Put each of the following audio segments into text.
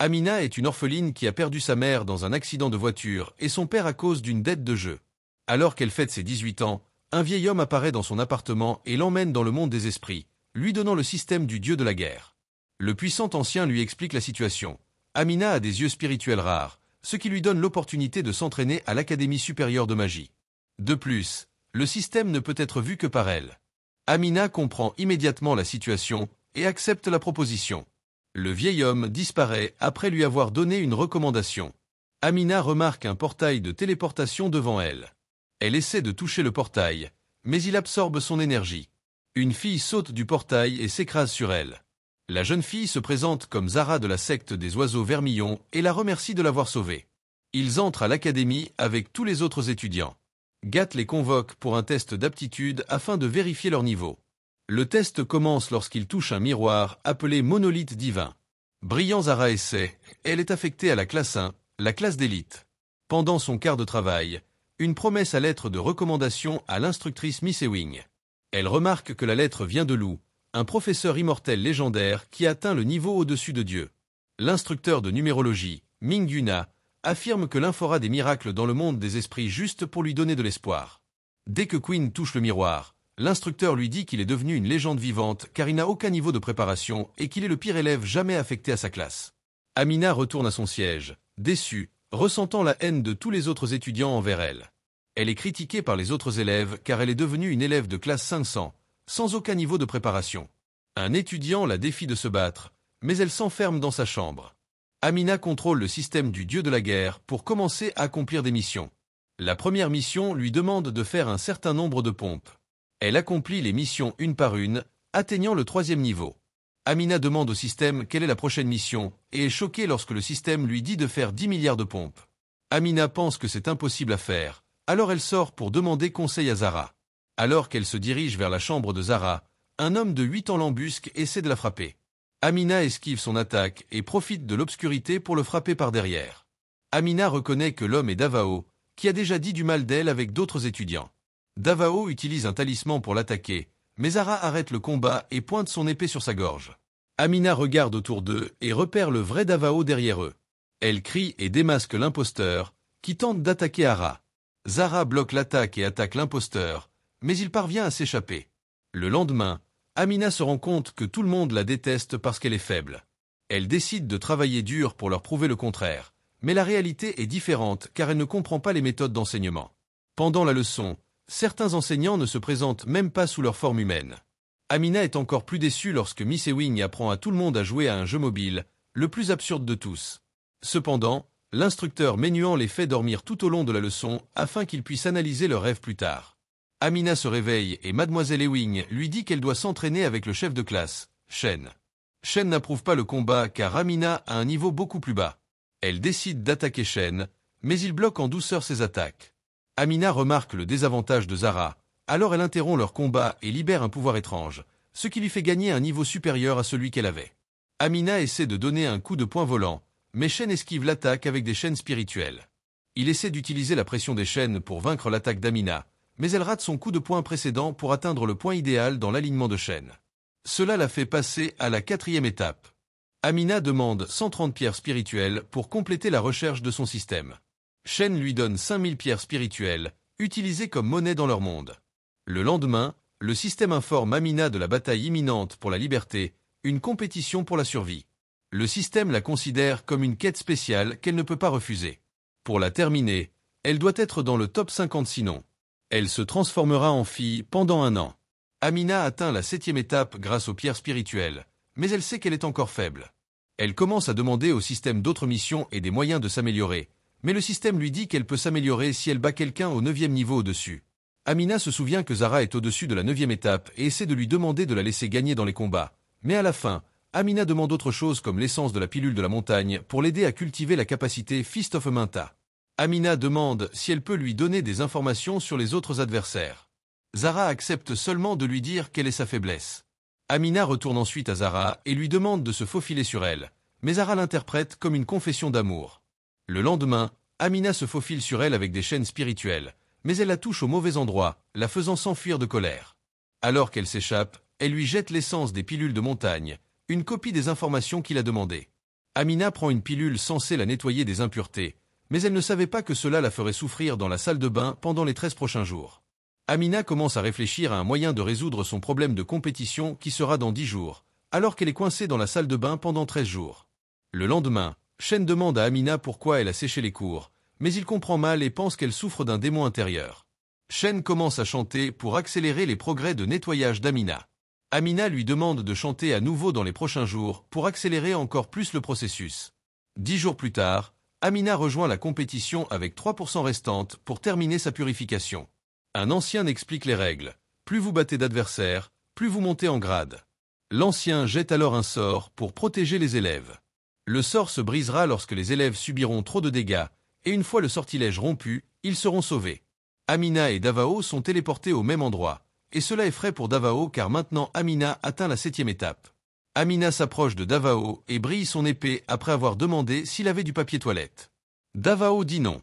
Amina est une orpheline qui a perdu sa mère dans un accident de voiture et son père à cause d'une dette de jeu. Alors qu'elle fête ses 18 ans, un vieil homme apparaît dans son appartement et l'emmène dans le monde des esprits, lui donnant le système du dieu de la guerre. Le puissant ancien lui explique la situation. Amina a des yeux spirituels rares, ce qui lui donne l'opportunité de s'entraîner à l'Académie supérieure de magie. De plus, le système ne peut être vu que par elle. Amina comprend immédiatement la situation et accepte la proposition. Le vieil homme disparaît après lui avoir donné une recommandation. Amina remarque un portail de téléportation devant elle. Elle essaie de toucher le portail, mais il absorbe son énergie. Une fille saute du portail et s'écrase sur elle. La jeune fille se présente comme Zara de la secte des oiseaux vermillons et la remercie de l'avoir sauvée. Ils entrent à l'académie avec tous les autres étudiants. Gat les convoque pour un test d'aptitude afin de vérifier leur niveau. Le test commence lorsqu'il touche un miroir appelé monolithe divin. Brillant Zara essaie, elle est affectée à la classe 1, la classe d'élite. Pendant son quart de travail, une promesse à lettre de recommandation à l'instructrice Miss Ewing. Elle remarque que la lettre vient de Lou, un professeur immortel légendaire qui atteint le niveau au-dessus de Dieu. L'instructeur de numérologie, Ming Yuna, affirme que l'un fera des miracles dans le monde des esprits juste pour lui donner de l'espoir. Dès que Quinn touche le miroir, l'instructeur lui dit qu'il est devenu une légende vivante car il n'a aucun niveau de préparation et qu'il est le pire élève jamais affecté à sa classe. Amina retourne à son siège, déçue, ressentant la haine de tous les autres étudiants envers elle. Elle est critiquée par les autres élèves car elle est devenue une élève de classe 500, sans aucun niveau de préparation. Un étudiant la défie de se battre, mais elle s'enferme dans sa chambre. Amina contrôle le système du dieu de la guerre pour commencer à accomplir des missions. La première mission lui demande de faire un certain nombre de pompes. Elle accomplit les missions une par une, atteignant le 3e niveau. Amina demande au système quelle est la prochaine mission et est choquée lorsque le système lui dit de faire 10 milliards de pompes. Amina pense que c'est impossible à faire, alors elle sort pour demander conseil à Zara. Alors qu'elle se dirige vers la chambre de Zara, un homme de 8 ans l'embusque et essaie de la frapper. Amina esquive son attaque et profite de l'obscurité pour le frapper par derrière. Amina reconnaît que l'homme est Davao, qui a déjà dit du mal d'elle avec d'autres étudiants. Davao utilise un talisman pour l'attaquer, mais Zara arrête le combat et pointe son épée sur sa gorge. Amina regarde autour d'eux et repère le vrai Davao derrière eux. Elle crie et démasque l'imposteur, qui tente d'attaquer Ara. Zara bloque l'attaque et attaque l'imposteur, mais il parvient à s'échapper. Le lendemain, Amina se rend compte que tout le monde la déteste parce qu'elle est faible. Elle décide de travailler dur pour leur prouver le contraire, mais la réalité est différente car elle ne comprend pas les méthodes d'enseignement. Pendant la leçon, certains enseignants ne se présentent même pas sous leur forme humaine. Amina est encore plus déçue lorsque Miss Ewing apprend à tout le monde à jouer à un jeu mobile, le plus absurde de tous. Cependant, l'instructeur Menuan les fait dormir tout au long de la leçon afin qu'ils puissent analyser leurs rêves plus tard. Amina se réveille et Mademoiselle Ewing lui dit qu'elle doit s'entraîner avec le chef de classe, Shen. Shen n'approuve pas le combat car Amina a un niveau beaucoup plus bas. Elle décide d'attaquer Shen, mais il bloque en douceur ses attaques. Amina remarque le désavantage de Zara, alors elle interrompt leur combat et libère un pouvoir étrange, ce qui lui fait gagner un niveau supérieur à celui qu'elle avait. Amina essaie de donner un coup de poing volant, mais Shen esquive l'attaque avec des chaînes spirituelles. Il essaie d'utiliser la pression des chaînes pour vaincre l'attaque d'Amina, mais elle rate son coup de poing précédent pour atteindre le point idéal dans l'alignement de chaînes. Cela la fait passer à la 4e étape. Amina demande 130 pierres spirituelles pour compléter la recherche de son système. Shen lui donne 5000 pierres spirituelles, utilisées comme monnaie dans leur monde. Le lendemain, le système informe Amina de la bataille imminente pour la liberté, une compétition pour la survie. Le système la considère comme une quête spéciale qu'elle ne peut pas refuser. Pour la terminer, elle doit être dans le top 50 sinon. Elle se transformera en fille pendant 1 an. Amina atteint la 7e étape grâce aux pierres spirituelles, mais elle sait qu'elle est encore faible. Elle commence à demander au système d'autres missions et des moyens de s'améliorer, mais le système lui dit qu'elle peut s'améliorer si elle bat quelqu'un au 9e niveau au-dessus. Amina se souvient que Zara est au-dessus de la 9e étape et essaie de lui demander de la laisser gagner dans les combats, mais à la fin, Amina demande autre chose comme l'essence de la pilule de la montagne pour l'aider à cultiver la capacité Fist of Manta. Amina demande si elle peut lui donner des informations sur les autres adversaires. Zara accepte seulement de lui dire quelle est sa faiblesse. Amina retourne ensuite à Zara et lui demande de se faufiler sur elle, mais Zara l'interprète comme une confession d'amour. Le lendemain, Amina se faufile sur elle avec des chaînes spirituelles, mais elle la touche au mauvais endroit, la faisant s'enfuir de colère. Alors qu'elle s'échappe, elle lui jette l'essence des pilules de montagne, une copie des informations qu'il a demandées. Amina prend une pilule censée la nettoyer des impuretés, mais elle ne savait pas que cela la ferait souffrir dans la salle de bain pendant les 13 prochains jours. Amina commence à réfléchir à un moyen de résoudre son problème de compétition qui sera dans 10 jours, alors qu'elle est coincée dans la salle de bain pendant 13 jours. Le lendemain, Shen demande à Amina pourquoi elle a séché les cours, mais il comprend mal et pense qu'elle souffre d'un démon intérieur. Shen commence à chanter pour accélérer les progrès de nettoyage d'Amina. Amina lui demande de chanter à nouveau dans les prochains jours pour accélérer encore plus le processus. 10 jours plus tard, Amina rejoint la compétition avec 3% restantes pour terminer sa purification. Un ancien explique les règles. Plus vous battez d'adversaires, plus vous montez en grade. L'ancien jette alors un sort pour protéger les élèves. Le sort se brisera lorsque les élèves subiront trop de dégâts, et une fois le sortilège rompu, ils seront sauvés. Amina et Davao sont téléportés au même endroit, et cela est frais pour Davao car maintenant Amina atteint la 7e étape. Amina s'approche de Davao et brille son épée après avoir demandé s'il avait du papier toilette. Davao dit non.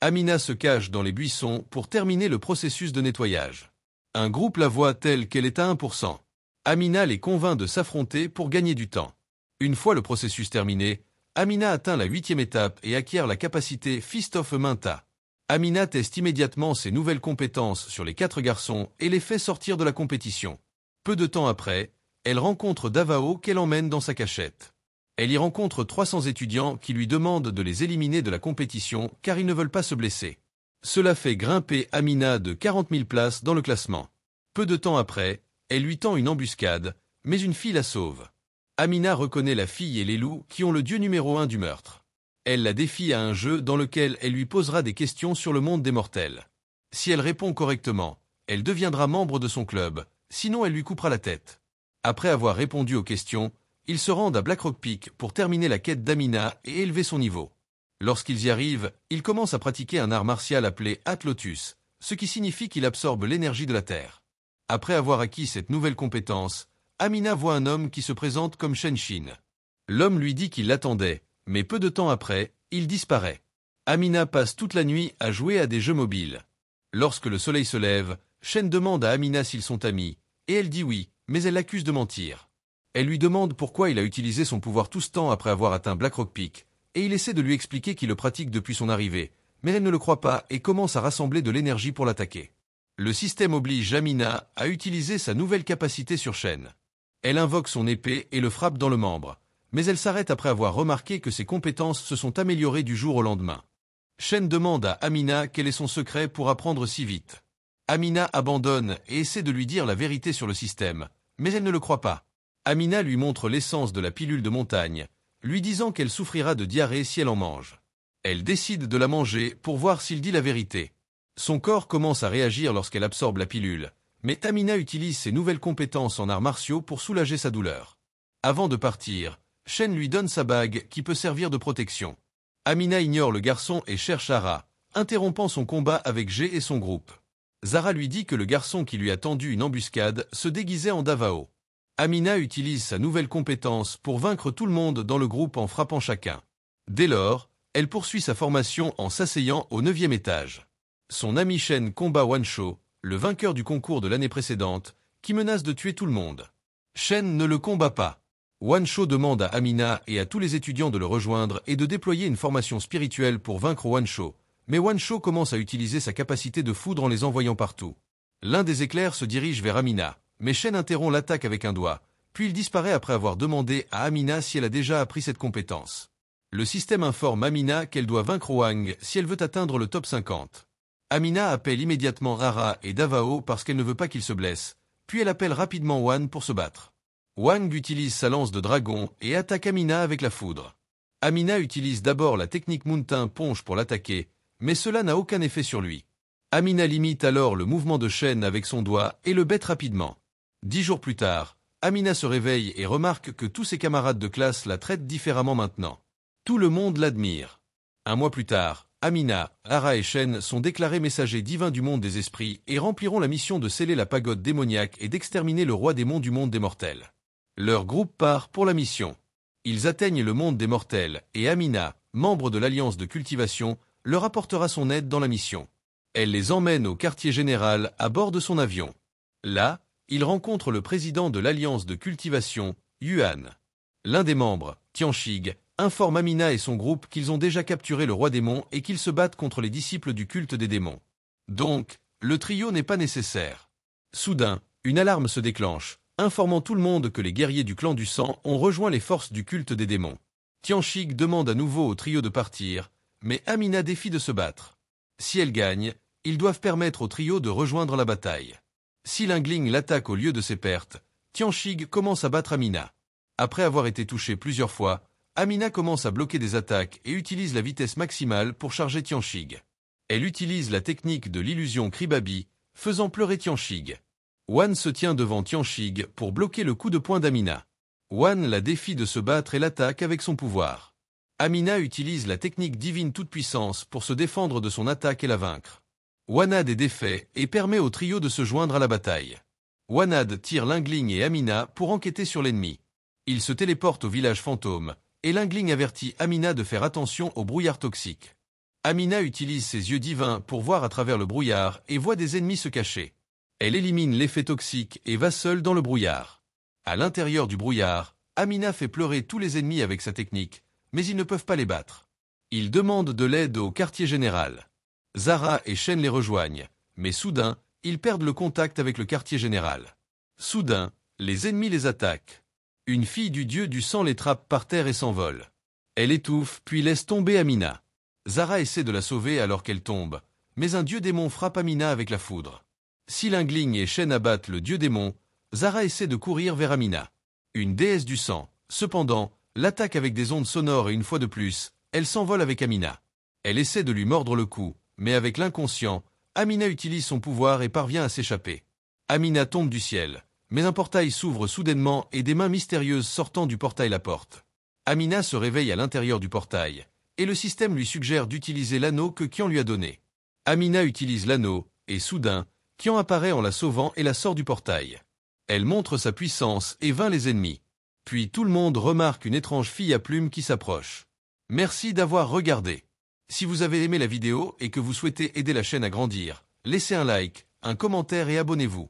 Amina se cache dans les buissons pour terminer le processus de nettoyage. Un groupe la voit telle qu'elle est à 1%. Amina les convainc de s'affronter pour gagner du temps. Une fois le processus terminé, Amina atteint la 8e étape et acquiert la capacité Fist of Minta. Amina teste immédiatement ses nouvelles compétences sur les 4 garçons et les fait sortir de la compétition. Peu de temps après, elle rencontre Davao qu'elle emmène dans sa cachette. Elle y rencontre 300 étudiants qui lui demandent de les éliminer de la compétition car ils ne veulent pas se blesser. Cela fait grimper Amina de 40 000 places dans le classement. Peu de temps après, elle lui tend une embuscade, mais une fille la sauve. Amina reconnaît la fille et les loups qui ont le dieu numéro 1 du meurtre. Elle la défie à un jeu dans lequel elle lui posera des questions sur le monde des mortels. Si elle répond correctement, elle deviendra membre de son club, sinon elle lui coupera la tête. Après avoir répondu aux questions, ils se rendent à Blackrock Peak pour terminer la quête d'Amina et élever son niveau. Lorsqu'ils y arrivent, ils commencent à pratiquer un art martial appelé Atlotus, ce qui signifie qu'il absorbe l'énergie de la Terre. Après avoir acquis cette nouvelle compétence, Amina voit un homme qui se présente comme Shen Shin. L'homme lui dit qu'il l'attendait, mais peu de temps après, il disparaît. Amina passe toute la nuit à jouer à des jeux mobiles. Lorsque le soleil se lève, Shen demande à Amina s'ils sont amis, et elle dit oui, mais elle l'accuse de mentir. Elle lui demande pourquoi il a utilisé son pouvoir tout ce temps après avoir atteint Blackrock Peak, et il essaie de lui expliquer qu'il le pratique depuis son arrivée, mais elle ne le croit pas et commence à rassembler de l'énergie pour l'attaquer. Le système oblige Amina à utiliser sa nouvelle capacité sur Shen. Elle invoque son épée et le frappe dans le membre, mais elle s'arrête après avoir remarqué que ses compétences se sont améliorées du jour au lendemain. Shen demande à Amina quel est son secret pour apprendre si vite. Amina abandonne et essaie de lui dire la vérité sur le système, mais elle ne le croit pas. Amina lui montre l'essence de la pilule de montagne, lui disant qu'elle souffrira de diarrhée si elle en mange. Elle décide de la manger pour voir s'il dit la vérité. Son corps commence à réagir lorsqu'elle absorbe la pilule, mais Amina utilise ses nouvelles compétences en arts martiaux pour soulager sa douleur. Avant de partir, Shen lui donne sa bague qui peut servir de protection. Amina ignore le garçon et cherche Zara, interrompant son combat avec G et son groupe. Zara lui dit que le garçon qui lui a tendu une embuscade se déguisait en Davao. Amina utilise sa nouvelle compétence pour vaincre tout le monde dans le groupe en frappant chacun. Dès lors, elle poursuit sa formation en s'asseyant au 9e étage. Son ami Shen combat Wansho, le vainqueur du concours de l'année précédente, qui menace de tuer tout le monde. Shen ne le combat pas. Wansho demande à Amina et à tous les étudiants de le rejoindre et de déployer une formation spirituelle pour vaincre Wansho, mais Wansho commence à utiliser sa capacité de foudre en les envoyant partout. L'un des éclairs se dirige vers Amina, mais Shen interrompt l'attaque avec un doigt, puis il disparaît après avoir demandé à Amina si elle a déjà appris cette compétence. Le système informe Amina qu'elle doit vaincre Wang si elle veut atteindre le top 50. Amina appelle immédiatement Rara et Davao parce qu'elle ne veut pas qu'ils se blessent, puis elle appelle rapidement Wan pour se battre. Wang utilise sa lance de dragon et attaque Amina avec la foudre. Amina utilise d'abord la technique Mountain Ponge pour l'attaquer, mais cela n'a aucun effet sur lui. Amina limite alors le mouvement de Shen avec son doigt et le bête rapidement. 10 jours plus tard, Amina se réveille et remarque que tous ses camarades de classe la traitent différemment maintenant. Tout le monde l'admire. Un mois plus tard, Amina, Hara et Shen sont déclarés messagers divins du monde des esprits et rempliront la mission de sceller la pagode démoniaque et d'exterminer le roi démon du monde des mortels. Leur groupe part pour la mission. Ils atteignent le monde des mortels et Amina, membre de l'Alliance de cultivation, leur apportera son aide dans la mission. Elle les emmène au quartier général à bord de son avion. Là, ils rencontrent le président de l'Alliance de cultivation, Yuan. L'un des membres, Tianxig, informe Amina et son groupe qu'ils ont déjà capturé le roi démon et qu'ils se battent contre les disciples du culte des démons. Donc, le trio n'est pas nécessaire. Soudain, une alarme se déclenche, informant tout le monde que les guerriers du clan du sang ont rejoint les forces du culte des démons. Tianxig demande à nouveau au trio de partir, mais Amina défie de se battre. Si elle gagne, ils doivent permettre au trio de rejoindre la bataille. Si Lingling l'attaque au lieu de ses pertes, Tianxig commence à battre Amina. Après avoir été touchée plusieurs fois, Amina commence à bloquer des attaques et utilise la vitesse maximale pour charger Tianxig. Elle utilise la technique de l'illusion Kribabi, faisant pleurer Tianxig. Wan se tient devant Tianxig pour bloquer le coup de poing d'Amina. Wan la défie de se battre et l'attaque avec son pouvoir. Amina utilise la technique divine toute-puissance pour se défendre de son attaque et la vaincre. Wanad est défait et permet au trio de se joindre à la bataille. Wanad tire Lingling et Amina pour enquêter sur l'ennemi. Il se téléporte au village fantôme, et Lingling avertit Amina de faire attention au brouillard toxique. Amina utilise ses yeux divins pour voir à travers le brouillard et voit des ennemis se cacher. Elle élimine l'effet toxique et va seule dans le brouillard. À l'intérieur du brouillard, Amina fait pleurer tous les ennemis avec sa technique, mais ils ne peuvent pas les battre. Ils demandent de l'aide au quartier général. Zara et Shen les rejoignent, mais soudain, ils perdent le contact avec le quartier général. Soudain, les ennemis les attaquent. Une fille du dieu du sang les trappe par terre et s'envole. Elle étouffe puis laisse tomber Amina. Zara essaie de la sauver alors qu'elle tombe, mais un dieu démon frappe Amina avec la foudre. Si Lingling et Shen abattent le dieu démon, Zara essaie de courir vers Amina. Une déesse du sang, cependant, l'attaque avec des ondes sonores et une fois de plus, elle s'envole avec Amina. Elle essaie de lui mordre le cou, mais avec l'inconscient, Amina utilise son pouvoir et parvient à s'échapper. Amina tombe du ciel, mais un portail s'ouvre soudainement et des mains mystérieuses sortant du portail la portent. Amina se réveille à l'intérieur du portail, et le système lui suggère d'utiliser l'anneau que Qian lui a donné. Amina utilise l'anneau, et soudain, Qian apparaît en la sauvant et la sort du portail. Elle montre sa puissance et vainc les ennemis. Puis tout le monde remarque une étrange fille à plumes qui s'approche. Merci d'avoir regardé. Si vous avez aimé la vidéo et que vous souhaitez aider la chaîne à grandir, laissez un like, un commentaire et abonnez-vous.